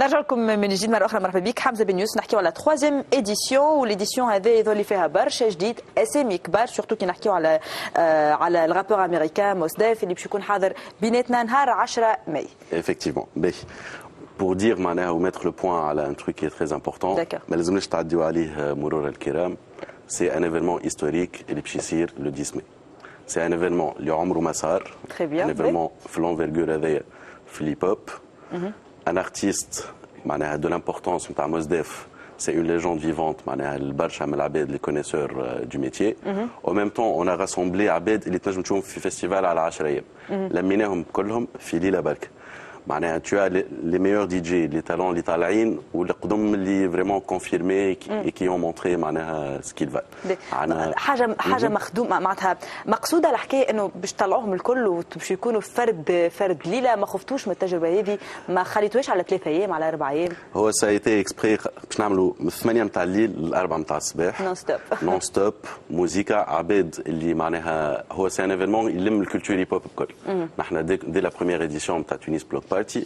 نرجع لكم من جديد مرة أخرى. مرحبا بك حمزة بن يوسف. نحكيو على 3 إديسيون، والإديسيون هذه يظل فيها برشا جديد، أسامي كبار، سورتو كي نحكيو على الرابور أمريكان موس ديف اللي باش يكون حاضر بيناتنا نهار 10 ماي. Effectivement. Pour dire ou mettre le point à un truc qui est très important, c'est un événement historique et le 10 mai. C'est un événement qui a un événement de l'envergure de l'hip-hop. Un artiste de l'importance de Mos Def, c'est une légende vivante, les connaisseurs du métier. En même temps, on a rassemblé Abed et les festival à la Ashraïm. La minehum kolhom fili la barque. Tu as les meilleurs DJ, les talents, les talents, ou les qdom اللي vraiment confirmés et qui ont montré ce qu'ils valent. حاجة مخدومة معناتها مقصودة الحكاية انه باش تطلعوهم الكل وباش يكونوا فرد ليلة. ما خفتوش من التجربة هذه؟ ما خليتوش على 3 أيام على 4 أيام؟ هو ça a été exprès باش نعملوا من 8 نتاع الليل ل 4 نتاع الصباح. نون ستوب موسيقى عباد اللي معناها هو سي ان ايفينمون يلم الكولتور هيب هوب الكل. نحن دي لا بروميير اديسيون نتاع تونس بلوك بارتي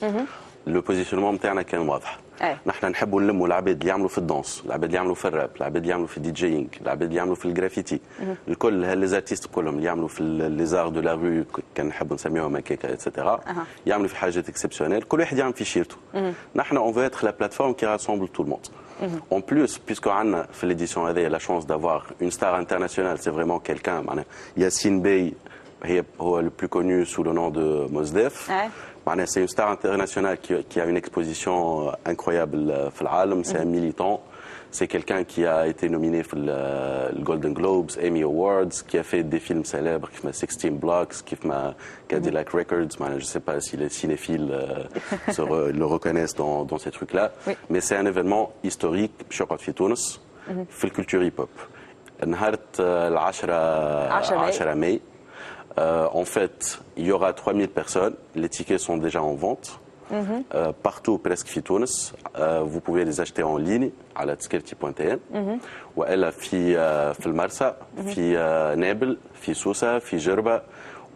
لو بوزيشنمون نتاعنا كان واضح. نحن نحبوا نلموا العباد اللي يعملوا في الدانس، العباد اللي يعملوا في الراب، العباد اللي يعملوا في الدي جيينغ، العباد اللي يعملوا في الجرافيتي، الكل لي ارتيست كلهم اللي يعملوا في لي زار دو لا رو كان نحبوا نسميوهم هكاكا اتسيتيرا، يعملوا في حاجات اكسبسيونيل، كل واحد يعمل في شيرته. نحن اون فو اتر لا بلاتفورم كي راسومبل تو الموند. En plus, puisque on fait l'édition AD, la chance d'avoir une star internationale, c'est vraiment quelqu'un. Yassine Bey, le plus connu sous le nom de Mos Def. C'est une star internationale qui a une exposition incroyable dans le monde. C'est un militant. C'est quelqu'un qui a été nominé pour le Golden Globes, Emmy Awards, qui a fait des films célèbres, qui fait 16 Blocks, qui fait Cadillac Records. Je ne sais pas si les cinéphiles le reconnaissent dans ces trucs-là. Oui. Mais c'est un événement historique chez Tunis, في الكولتور hip hop. نهار 10 mai. En fait, il y aura 3000 personnes. Les tickets sont déjà en vente. Partout presque في تونس. Vous pouvez les acheter en ligne على تذكرتي.tn. وإلا في المرسى، في نابل، في سوسة، في جربة،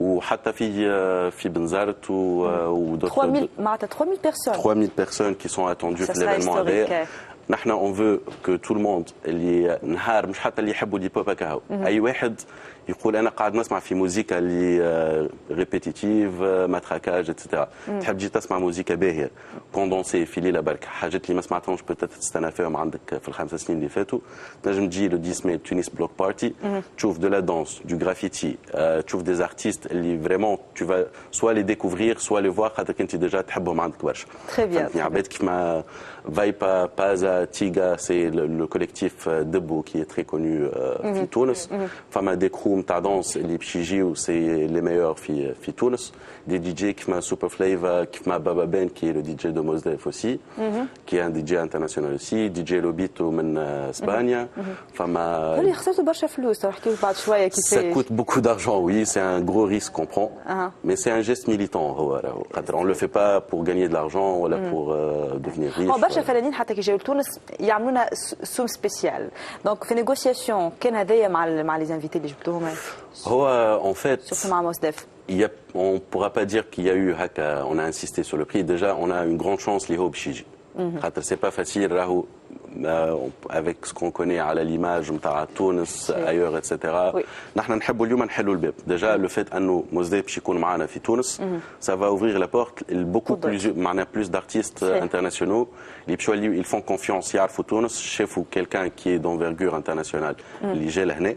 وحتى في بنزرت و 3000 معناتها 3000 personnes. 3000 personnes qui sont attendues في l'événement هذا. نحن on veut que tout le monde اللي نهار مش حتى اللي يحبوا الهيب هوب هكا، اي واحد يقول انا قاعد نسمع في موسيقى اللي ريبيتيتيف ماتراكاج اتسيتيرا، تحب تجي تسمع موسيقى باهيه كوندونسي في ليله برك، حاجات اللي ما سمعتهمش بتات تستنى فيهم عندك في ال5 سنين اللي فاتوا. تنجم تجي لو 10 ماي تونس بلوك بارتي، تشوف دو لا دانس، دو جرافيتي، تشوف دي ارتيست اللي فريمون تو فا سوا لي ديكوفرير سوا لي فوار خاطر انت ديجا تحبهم عندك برشا. تري بيان. عباد كيما فايبا، بازا، Tiga, c'est le collectif Debout qui est très connu في تونس. فما des crews نتاع دانس اللي باش يجيو c'est les meilleurs في تونس. Des DJ كيما Super Flava, كيما Baba Ben qui est le DJ de Mos Def aussi, qui est un DJ international aussi. DJ Lobito من اسبانيا. فما اللي خسرتوا برشا فلوس، نحكيو بعد شويه كيفاش. Ça coûte beaucoup d'argent, oui, c'est un gros risque qu'on prend. Mais c'est un geste militant. On le fait pas pour gagner de l'argent ولا pour devenir riche. برشا فنانين حتى كي جاوا لتونس يعملوا لنا سوم سبيسيال. دونك في نيغوسياسيون كان هذايا مع لي انفيتي اللي جبتوهم. هو en fait surtout مع موس ديف. On ne pourra pas dire qu'il y a eu on a insisté sur le prix. Déjà, on a une grande chance les hobbies. C'est pas facile avec ce qu'on connaît à l'image نتاع تونس ailleurs etc. نحن نحبوا اليوم نحلوا الباب. Déjà le fait انه موس ديف باش يكون معنا في تونس ça va ouvrir la porte beaucoup plus d'artistes internationaux اللي باش يوليو ils font confiance يعرفوا تونس شافوا quelqu'un qui est d'envergure internationale اللي جا لهنا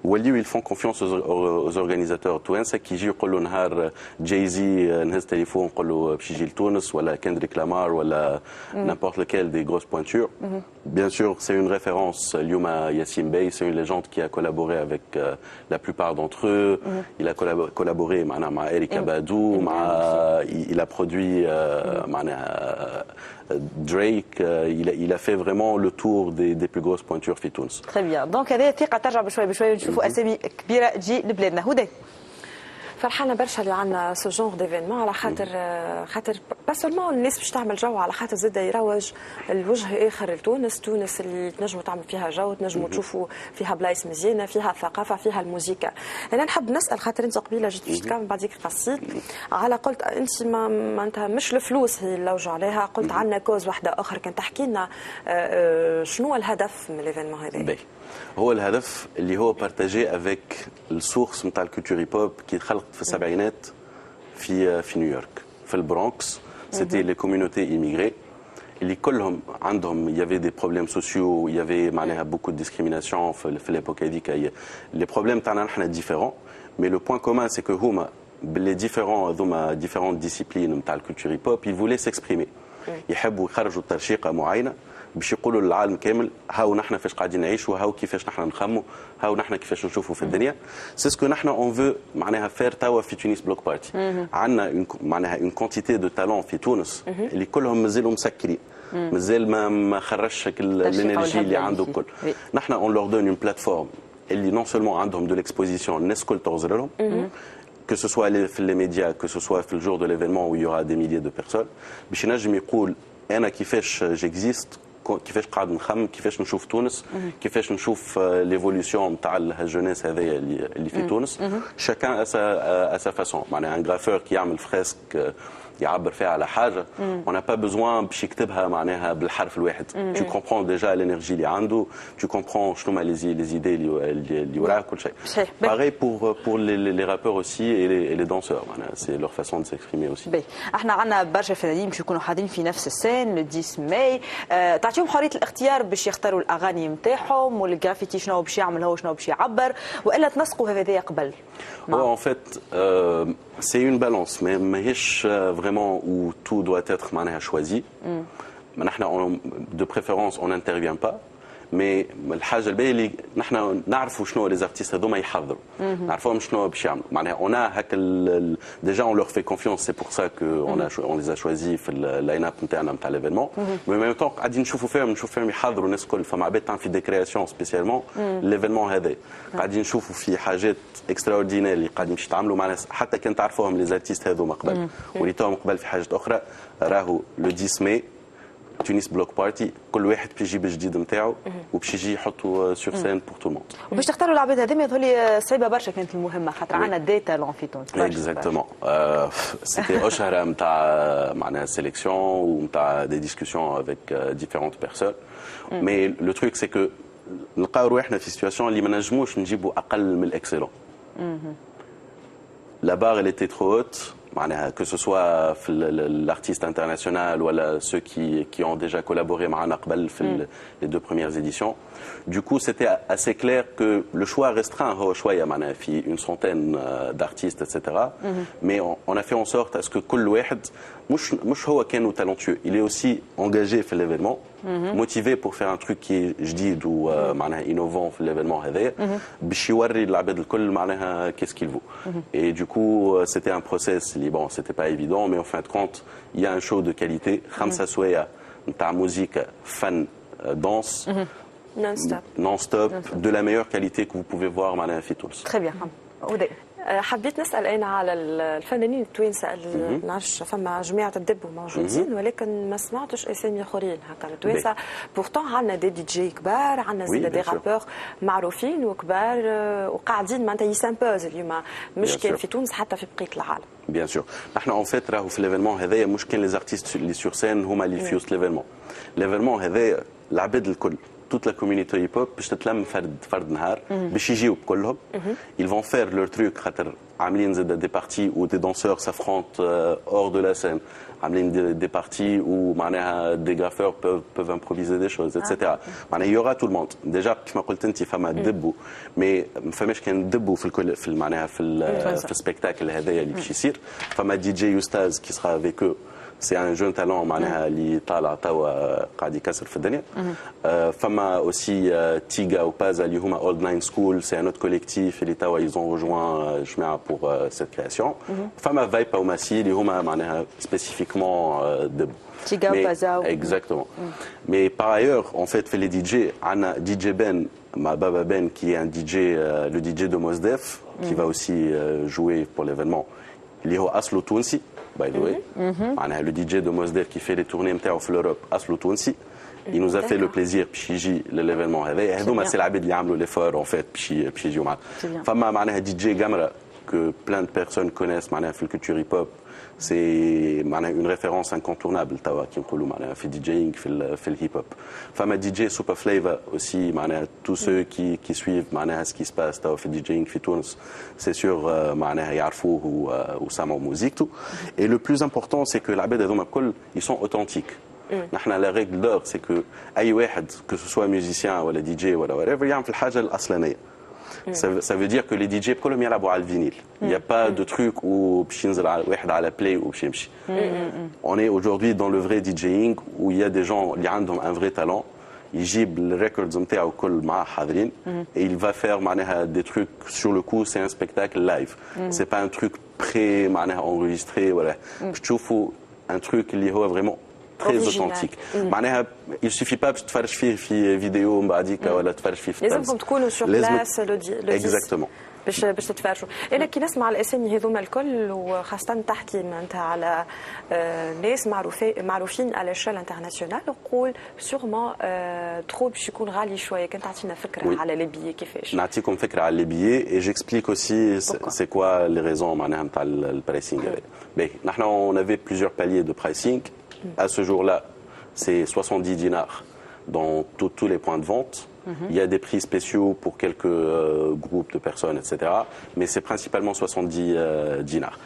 وليو ils font confiance aux organisateurs توانسه كي يجي يقولوا نهار جايزي نهز تليفون نقولوا باش يجي لتونس ولا كندريك لامار ولا n'importe lequel des grosses pointures. Bien sûr, c'est une référence. Lyouma Yassine Bey, c'est une légende qui a collaboré avec la plupart d'entre eux. Il a collaboré avec Erykah Badu, il a produit Drake. Il a fait vraiment le tour des plus grosses pointures في تونس. Très bien. Donc هذه الثقة ترجع بشوي بشوي ونشوفوا أسامي كبيرة تجي لبلادنا. هدى فرحانه برشا اللي عندنا سو جونغ ديفينمون على خاطر با سولمون الناس باش تعمل جو، على خاطر زاد يروج الوجه اخر لتونس، تونس اللي تنجموا تعملوا فيها جو، تنجموا تشوفوا فيها بلايص مزيانه، فيها الثقافه، فيها الموسيقى. انا نحب نسال خاطر انت قبيله جيت باش تكمل بعديك قصيت على قلت انت ما انت مش الفلوس هي اللي لوجوا عليها، قلت عندنا كوز واحده اخرى، كان تحكي لنا شنو الهدف من الايفينمون هذا؟ هو الهدف اللي هو بارتاجي افيك السورس نتاع الكولتور هيب هوب كي خلقت في السبعينات في نيويورك في البرونكس. سيتي لي كوميونيتي ايميغري اللي كلهم عندهم يافي دي بروبليم سوسيو، يافي معناها بوكو ديسكريميناسيون في ليبوك هذيك. لي بروبليم تاعنا نحن ديفيرون، مي لو بوين كومان سي كو هما باللي ديفيرون هذوما ديفيرونت ديسيبلين نتاع الكولتور هيب هوب يفولي سيكسبريمي، يحبوا يخرجوا ترشيقه معينه باش يقولوا للعالم كامل هاو نحن فاش قاعدين نعيشوا، هاو كيفاش نحن نخموا، هاو نحن كيفاش نشوفوا في الدنيا. سي سكو نحن اون فو معناها فير توا في تونس بلوك بارتي. عندنا معناها اون كونتيتي دو تالون في تونس اللي كلهم مازالوا مسكرين، مازال ما خرجش الانرجي اللي عنده الكل. نحن اون لور دون اون بلاتفورم اللي نون سولمون عندهم دو ليكسبوزيسيون الناس الكل تغزر لهم، que ce soit في les médias, que ce soit في الجور دو l'événement où il y aura des milliers de personnes، باش ينجم يقول انا كيفاش جيكزيست، كيفاش قاعد نخمم، كيفاش نشوف تونس، كيفاش نشوف ليفوليسيون نتاع الجونيس هذايا اللي في تونس. شاكان اسا فاسون، معناها ان غرافور كي يعمل فريسك يعبر فيها على حاجه، اون با بوزوان باش يكتبها معناها بالحرف الواحد. تو كومبرون ديجا الانرجي اللي عنده، تو كومبرون شنو هما لي زيدي اللي وراه كل شيء. باغي بور لي رابور اوسي اي لي دانسور، معناها سي لور فاسون دو سيكسبريمي اوسي. احنا عندنا برشا فنانين باش يكونوا حاضرين في نفس السين لو 10 ماي، تعطيهم حريه الاختيار باش يختاروا الاغاني نتاعهم والجرافيتي شنو باش يعمل هو شنو باش يعبر، والا تنسقوا هذايا قبل؟ En fait, c'est une balance, mais vraiment où tout doit être choisi. De préférence, on n'intervient pas. Mais الحاجه الباهيه اللي نحن نعرفوا شنو لي زارتيست هذوما يحضروا، نعرفوهم شنو باش يعملوا، معناها on a هكا déjà on leur fait confiance, c'est pour ça que on les a choisis في اللاين اب نتاعنا نتاع ليفينمون. مي ميم طون قاعدين نشوفوا فيهم يحضروا الناس الكل، فما عباد تعمل في دي كرياسيون سبيسيالمون ليفينمون هذا، قاعدين نشوفوا في حاجات اكستراوردينير اللي قاعدين باش يتعاملوا مع ناس حتى كان تعرفوهم لي زارتيست هذوما قبل وليتوهم قبل في حاجات اخرى. راهو لو 10 ماي تونس بلوك بارتي، كل واحد باش يجيب الجديد نتاعو وباش يجي يحطوا سور سين بور تو الموند. وباش تختاروا العباد هذوما يظهر لي صعيبه برشا كانت المهمه، خاطر عندنا دي تالون في تونس. اكزاكتومون سيتي اشهر نتاع معناها سيليكسيون ونتاع دي ديسكوسيون افيك ديفيرونت بيرسون. مي لو تروك سي كو نلقاو روحنا في سيتواسيون اللي ما نجموش نجيبوا اقل من الاكسلون. لا بار اللي تي ترو هوت، معناها que ce soit في l'artiste international ولا ceux qui ont déjà collaboré معنا قبل في les 2 premières éditions. Du coup, c'était assez clair que le choix restreint هو شويه معناها في une centaine d'artistes etc. Mais on a fait en sorte à ce que كل واحد مش هو كانوا talentueux, il est aussi engagé في l'événement, motivé pour faire un truc qui est جديد ومعناها innovant في l'événement هذايا باش يوري العباد الكل معناها qu'est-ce qu'il vaut. Et du coup, c'était un process اللي bon, c'était pas évident, mais en fin de compte, il y a un show de qualité, 5 سوايع نتاع موسيقى فن danse non-stop, de la meilleure qualité que vous pouvez voir معناها في تونس. Très bien. حبيت نسال انا على الفنانين التوانسه اللي نعرفش فما جماعه الدبو موجودين ولكن ما سمعتش اسامي اخرين هكا التوانسه. بورتون عندنا دي جي كبار، عندنا زيد دي رابور معروفين وكبار وقاعدين معناتها يسامبوز اليوم، مش كان في تونس حتى في بقيه العالم. بيان سور نحن اون فيت راهو في ليفينمون هذايا مش كان لي زارتيست اللي سور سين هما اللي فيو ليفينمون هذايا العباد الكل toute la communauté hip-hop باش تتلم فرد نهار باش يجيو كلهم. Ils vont faire leur truc خاطر عاملين زاد des parties où des danseurs s'affrontent hors de la scène, عاملين des parties où معناها des graffeurs peuvent improviser des choses etc. معناها il y aura tout le monde. Déjà كما قلت انت فما دبو مي ما فماش كان دبو في معناها في السبيكتاكل هذايا اللي باش يصير. فما دي جي يوستاز qui sera avec eux. C'est un jeune talent معناها اللي طالع توا قاعد يكسر في الدنيا. فما aussi تيغا وبازا اللي هما Old Nine School, c'est un autre collectif اللي توا ils ont rejoint جماعة pour cette création. فما فايبا وماسي اللي هما معناها spécifiquement دب. تيغا وبازا. Exactement. Mais par ailleurs, en fait, fait les DJ, on a DJ Ben, Baba Ben, qui est un DJ, le DJ de Mos Def, qui va aussi jouer pour l'événement. Il est au Aslo Tounsi, by the way. On a le DJ de Mos Def qui fait les tournées en Europe, Aslo Tounsi. Il nous a fait le plaisir de l'événement. C'est l'abed qui a fait l'effort en fait. Fama معناها DJ Gamra que plein de personnes connaissent معناها في الculture hip-hop. C'est une référence incontournable توا كي نقولوا معناها في DJing في الهيب-hop. Fama DJ Super Flavor aussi معناها tous ceux qui suivent معناها ce qui se passe توا في DJing في تونس c'est sûr معناها يعرفوه وسمعوا موزيكته. Et le plus important c'est que العباد هذوما الكل ils sont authentiques. La règle d'or, c'est que que ce soit musicien ou DJ ou whatever, il y a un حاجة الأصلانية. Ça veut dire que les DJ كلهم يلعبوا على الفينيل. Il n'y a pas de truc où باش ينزل واحد على play ou باش يمشي. On est aujourd'hui dans le vrai DJing où il y a des gens qui ont un vrai talent. يجيب الريكوردز نتاعو كل معاه حاضرين et il va faire معناها des trucs sur le coup, c'est un spectacle live. C'est pas un truc pré معناها enregistré ولا. باش تشوفوا un truc اللي هو vraiment très authentique. معناها il suffit pas باش تفرج فيه في فيديو من بعديك ولا تفرج فيه في لازمكم تكونوا sur place exactement باش تتفرجوا. انا كي نسمع الاسامي هذوما الكل وخاصه تحكي انت على ناس معروفين على الشال انترناسيونال نقول سورمون ترو باش يكون غالي شويه. كنت تعطينا فكره على لي بيي كيفاش؟ نعطيكم فكره على لي بيي et j'explique aussi c'est quoi les raisons معناها نتاع البرايسينغ. نحن on avait plusieurs paliers de pricing. À ce jour-là, c'est 70 dinars dans tous les points de vente. Il y a des prix spéciaux pour quelques groupes de personnes, etc. Mais c'est principalement 70 dinars.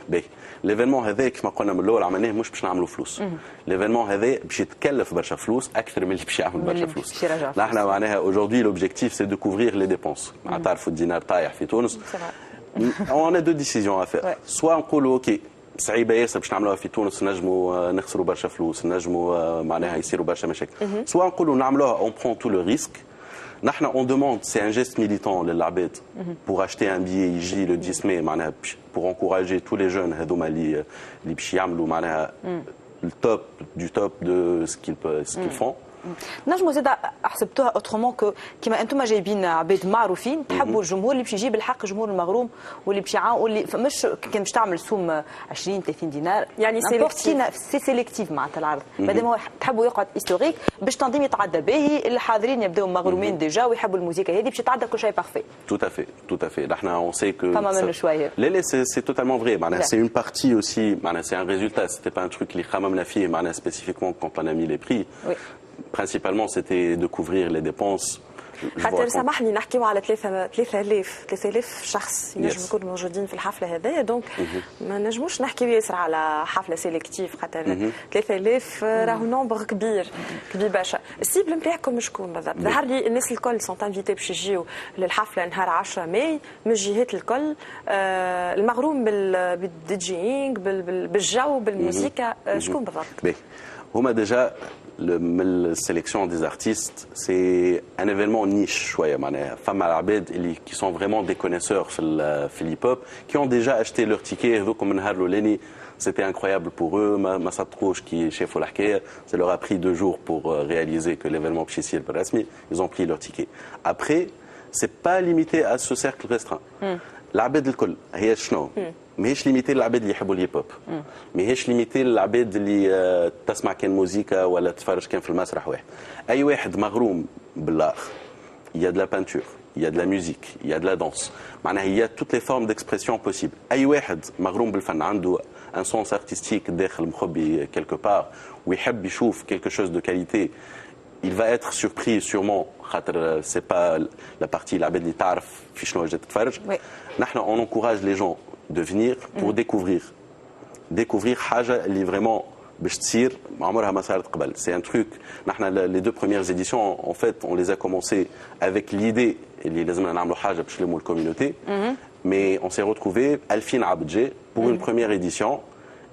L'événement هذاك كما قلنا من الأول عملناه مش باش نعملوا فلوس. l'événement هذا باش يتكلف برشا فلوس أكثر من اللي باش يعمل برشا فلوس. نحن معناها aujourd'hui l'objectif c'est de couvrir les dépenses. تعرفوا الدينار طايح في تونس. On a deux décisions à faire. Soit نقولوا OK صعيبه ياسر باش نعملوها في تونس نجموا نخسروا برشا فلوس نجموا معناها يصيروا برشا مشاكل. سواء نقولوا نعملوها اون برون تو لو ريسك. نحن اون دوموند سي ان جيست ميليتون للعباد بور اشتي ان بيي يجي لو 10 ماي معناها بور انكوراجي تو لي جون هذوما اللي باش يعملوا معناها التوب دو توب دو سكيل فون. نجموا زاد حسبتوها اوترومون كو كيما انتم جايبين عباد معروفين تحبوا الجمهور اللي باش يجيب الحق الجمهور المغروم واللي باش واللي مش كان باش تعمل سوم 20 30 دينار يعني سي سيليكتيف معناتها العرض مادام هو تحبوا يقعد هيستوريك باش تنظيم يتعدى باهي الحاضرين يبداو مغرومين ديجا ويحبوا الموسيقى هذه باش يتعدى كل شيء بارفي. tout à fait نحن on sait que فما منه شويه. لا c'est totalement vrai معناها c'est une partie aussi معناها c'est un résultat c'était pas un truc اللي خممنا فيه معناها spécifiquement quand on a mis les prix. Principalement, c'était de couvrir les dépenses. خاطر سامحني نحكيو على 3000 شخص ينجموا يكونوا موجودين في الحفله هذه دونك ما نجموش نحكيو ياسر على حفله سيليكتيف خاطر 3000 راهو نومبر كبير برشا. السيبل نتاعكم شكون بالضبط؟ ظهر لي الناس الكل سون انفيتي باش يجيو للحفله نهار 10 ماي من الجهات الكل المغروم بالديجينغ بالجو بالموسيقى شكون بالضبط؟ هما ديجا la sélection des artistes, c'est un événement niche شوية معناها فما العباد اللي qui sont vraiment des connaisseurs في الهيب-hop qui ont déjà acheté leur ticket هذوكم من نهار الأولاني c'était incroyable pour eux ما صدقوش كي شافوا الحكاية ça leur a pris 2 jours pour réaliser que l'événement باش يصير بالرسمي ils ont pris leur ticket. Après c'est pas limité à ce cercle restreint. العباد الكل هي شنو؟ ماهيش ليميتي للعباد اللي يحبوا الهيب هوب ماهيش ليميتي للعباد اللي تسمع كان موسيقى ولا تتفرج كان في المسرح واحد. اي واحد مغروم بالار il y a de la peinture il y a de la musique il y a de la danse معناها il y a toutes les formes d'expression possibles. اي واحد مغروم بالفن عنده un sens artistique داخل مخبي quelque part ويحب يشوف quelque chose de qualité il va être surpris sûrement خاطر c'est pas la partie العباد اللي تعرف في شنو جات تتفرج. نحن on encourage les gens de venir pour découvrir حاجة اللي vraiment باش تصير عمرها ما صارت قبل. C'est un truc نحن les 2 premières éditions en fait on les a commencé avec l'idée اللي لازمنا نعملوا حاجة باش نلموا الكوميونيتي mais on s'est retrouvé 2000 عبد جاي pour une première édition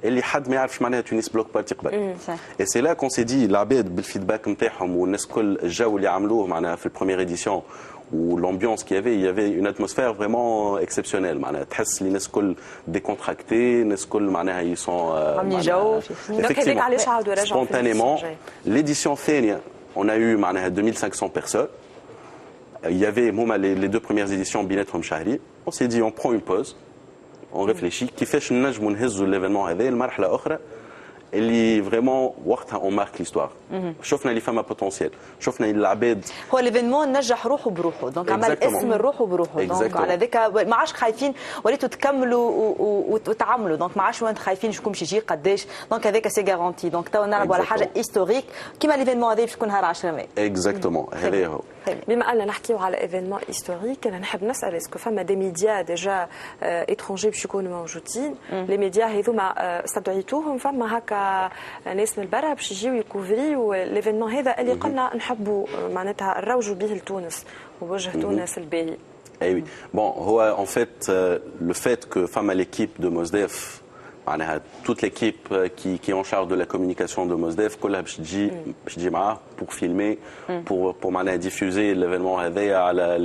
اللي حد ما يعرفش معناها تونس بلوك بارتي قبل. Et c'est là qu'on s'est dit العباد بالفيدباك نتاعهم والناس كل الجو اللي عملوه معناها في البريمير édition où l'ambiance qu'il y avait une atmosphère vraiment exceptionnelle معناها تحس الناس كل décontractés الناس كل معناها ils sont effectivement spontanément. L'édition الثانية on a eu 2500 personnes. Il y avait les 2 premières éditions بيناتهم شهري. On s'est dit on prend une pause, on réfléchit كيفاش نجموا نهزوا l'événement هذا المرحله اخرى اللي فريمون وقتها اون مارك ليستوار. شفنا اللي فما بوتنسيال، شفنا العباد هو ليفينمون نجح روحه بروحه، دونك عمل اسم روحه بروحه، دونك على ذيك ما عادش خايفين وليتوا تكملوا وتعملوا، دونك ما عادش وانت خايفين شكون باش يجي قداش، دونك هذاك سي غارونتي، دونك تو نلعبوا على حاجه هيستوريك كيما ليفينمون هذا باش يكون نهار 10 ماي. اكزاكتومون هذا هو. بما أننا نحكيو على ايفينمون هيستوريك، انا نحب نسال اسكو فما دي ميديا ديجا اترونجي باش يكونوا موجودين، لي ميديا هذوما استدعيتوهم، فما هكا ناس من برا باش يجيو يكوفريو الايفينمون هذا اللي قلنا نحبوا معناتها نروجوا به لتونس ووجه تونس الباهي؟ اي وي بون هو ان فيت لو فيت كو فما ليكيب دو موزديف معناها toute l'équipe qui est en charge de la communication de Mosdef كلها باش تجي معاه pour filmer pour معناها diffuser l'événement هذايا على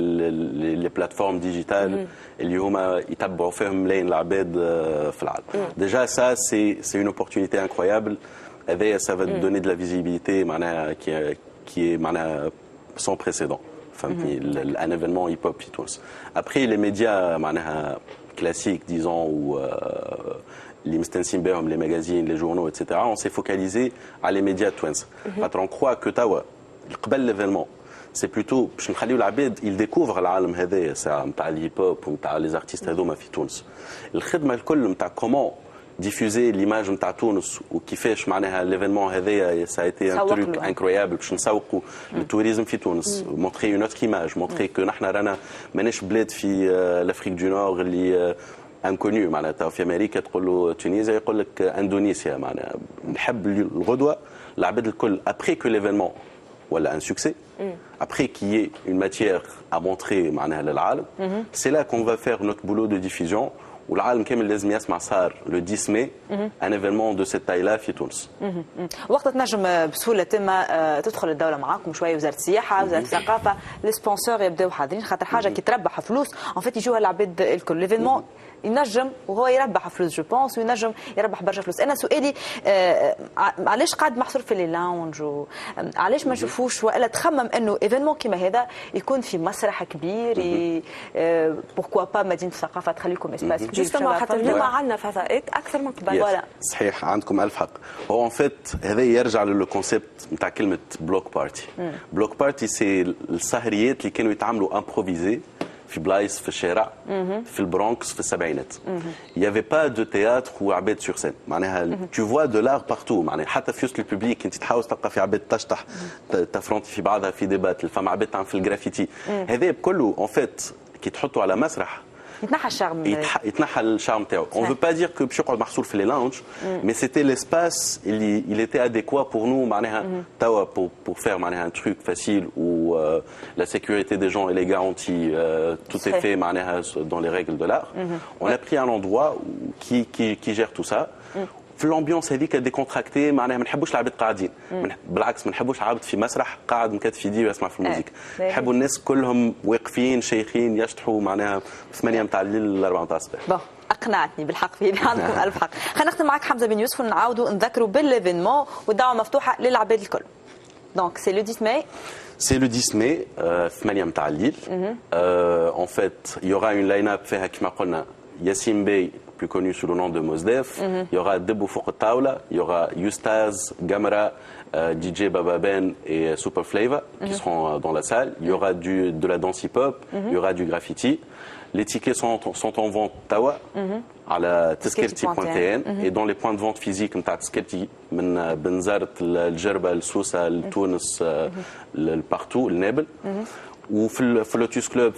les plateformes digitales اللي هما يتبعوا فيهم ملايين العباد في العالم. Déjà ça c'est une opportunité incroyable. هذايا ça va donner de la visibilité معناها qui est معناها sans précédent. فهمتني un événement hip hop في تونس. Après les médias معناها classiques disons ou les مستنسين بهم les magazines, les journaux, etc. On s'est focalisé à les médias de Twins. On croit que tawa, قبل l'événement, c'est plutôt باش نخليو العباد ils découvrent العالم هذايا ساعة نتاع الهيب هوب ونتاع les artistes هذوما في تونس. الخدمة الكل نتاع comment diffuser l'image نتاع تونس وكيفاش معناها l'événement هذايا ça a été un truc incroyable باش نسوقوا التوريزم في تونس, montrer une autre image, montrer que نحنا رانا ماناش بلاد في l'Afrique du Nord اللي انكونيو معناتها في امريكا تقول له تونيزيا يقول لك اندونيسيا معناها نحب الغدوه العباد الكل ابري كو ليفينمون ولا ان سوكسي ابري كي une matière à montrer معناها للعالم c'est là qu'on va faire notre boulot de diffusion والعالم كامل لازم يسمع صار لو 10 ماي ان ايفينمون دو سيت تايلا في تونس. وقت تنجم بسهوله تما تدخل الدوله معاكم شويه وزاره السياحه وزاره الثقافه السبونسور يبداو حاضرين خاطر حاجه كي تربح فلوس ان فيت يجوها العباد الكل ليفينمون ينجم وهو يربح فلوس جو بونس وينجم يربح برشا فلوس. انا سؤالي علاش قاعد محصور في لي لاونج علاش ما نشوفوش والا تخمم انه ايفينمون كيما هذا يكون في مسرح كبير بوركوا با مدينه الثقافه تخليكم اسباس جوستومون خاطر اليوم عندنا فضاءات اكثر من قبل. فوالا صحيح عندكم الف حق. هو ان فيت هذا يرجع للكونسيبت نتاع كلمه بلوك بارتي. بلوك بارتي سي السهريات اللي كانوا يتعاملوا امبروفيزي في بلايص في الشارع في البرونكس في السبعينات. Il y avait pas de théâtre ou عباد sur scène معناها tu vois de l'art partout معناها حتى في وسط الببليك انت تحاول تلقى في عباد تشطح تفرونتي في بعضها في ديبات الفم عباد تعمل في الجرافيتي هذا بكله ان فيت كي تحطوا على مسرح يتنحى الشارم يتنحى الشارم تاعو. On veut pas dire que باش يقعد محصور في les lounges mais c'était l'espace il était adéquat pour nous معناها توا pour faire معناها un truc facile où la sécurité des gens elle est garantie tout est fait معناها dans les règles de l'art. On a pris un endroit qui gère tout ça. في الامبيونس هذيك ديكونتراكتي معناها ما نحبوش العباد قاعدين بالعكس ما نحبوش عبد في مسرح قاعد مكتف في يديه ويسمع في الموسيقى. نحبوا الناس كلهم واقفين شيخين يشطحوا معناها 8 نتاع الليل ل 4 نتاع الصباح. اقنعتني بالحق في هذه عندكم الف حق. خلينا نختم معك حمزه بن يوسف ونعاودوا نذكروا بالليفينمون والدعوه مفتوحه للعباد الكل. دونك سي لو 10 ماي. C'est le 10 mai 8 نتاع الليل. En fait, il y aura une line-up فيها كما قلنا ياسين بي plus connu sous le nom de Mosdef. Il y aura Debou Fouq Taoula, il y aura Yustaz, Gamera, DJ Baba Ben et Super Flavor qui seront dans la salle. Il y aura de la danse hip-hop, il y aura du graffiti. Les tickets sont en vente Tawa à la Tezkerti.tn et dans les points de vente physiques de Tezkerti, Benzart, Al-Jerba, Al-Sousa, Al-Tunis, partout, Al-Nebel. Ou في Lotus Club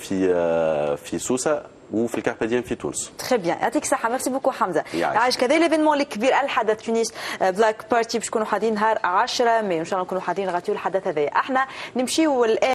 في سوسة وفي الكارباديان في تونس. تري بيان يعطيك الصحة. ميرسي بوكو حمزة. عايش كذا ليفينمون الكبير الحدث تونس بلاك بارتي باش نكونوا حاضرين نهار 10 ماي وان شاء الله نكونوا حاضرين نغطيو الحدث هذايا. احنا نمشيو الآن